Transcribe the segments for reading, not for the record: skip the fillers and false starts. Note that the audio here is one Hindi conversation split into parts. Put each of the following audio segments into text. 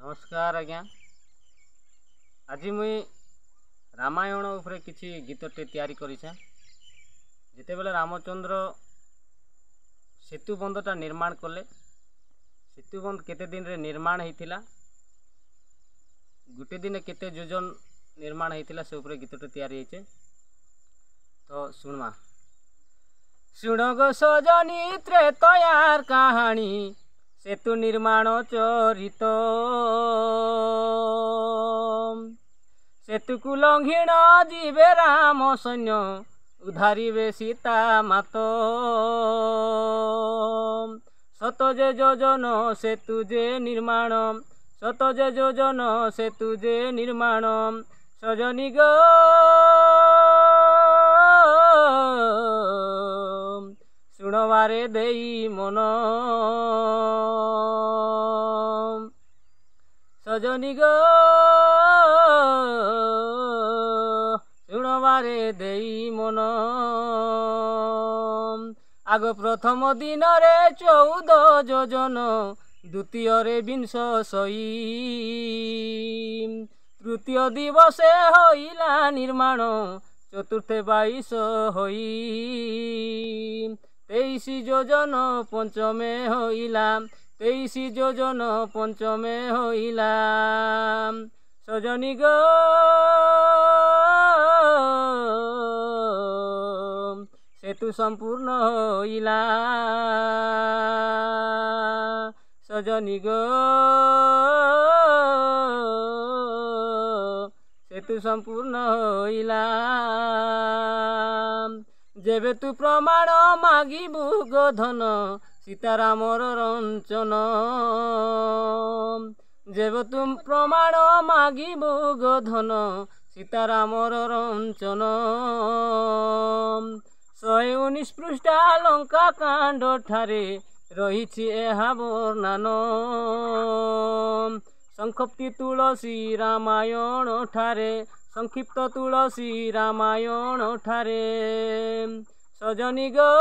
नमस्कार आज्ञा। आज मुई रामायण उपरे किसी गीतटे तैयारी करिछे। जिते बेले रामचंद्र सेतु बंधटा निर्माण कले, सेतु बंध केते दिन रे निर्माण होइतिला, गुटे दिन केते योजन निर्माण होइतिला, से उपरे गीतटे तैयारी होइछे। तो सुनमा। सुनो गो सजनी त्रेतयार कहानी, सेतु निर्माण चरित। सेतु को लंघिण जीवे राम सैन्य, उधारिबे सीता मात। सत जे योजन सेतु जे निर्माण, सत जे योजन सेतु जे निर्माण। सजनी गो शुणवारे देई मन, सजनी गो शुणवारे देई मन। आग प्रथम दिन रे 14 योजन, द्वितीय रे 20 सई। तृतीय दिवसे होइला निर्माण, चतुर्थे 22 होई। 23 योजन पंचमे होइला, 23 योजन पंचमे होइला। सजनी गो सेतु संपूर्ण होइला, सजनी गो सेतु संपूर्ण होइला। जेबे तू प्रमाण मागिबु गो धन, सीतारामर रंचन। जेबे तू प्रमाण मागिबु गो धन, सीतारामर रंचन। 119 पृष्ठा लंका कांड ठारे रहिछि एहा वर्णन। संक्षिप्त तुलसी रामायण ठारे, संक्षिप्त तुलसी रामायण ठारे। सजनी गो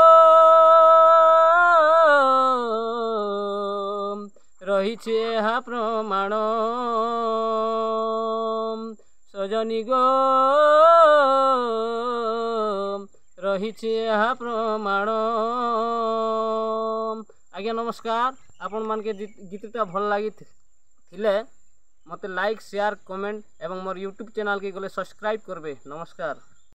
रहिछि एहा प्रमाण, सजनी गो रहिछि एहा प्रमाण। आज्ञा नमस्कार। आपण मान के गीतटा भल लागी थिले मते लाइक शेयर कमेंट एवं मोर यूट्यूब चैनल के गले सब्सक्राइब करबे। नमस्कार।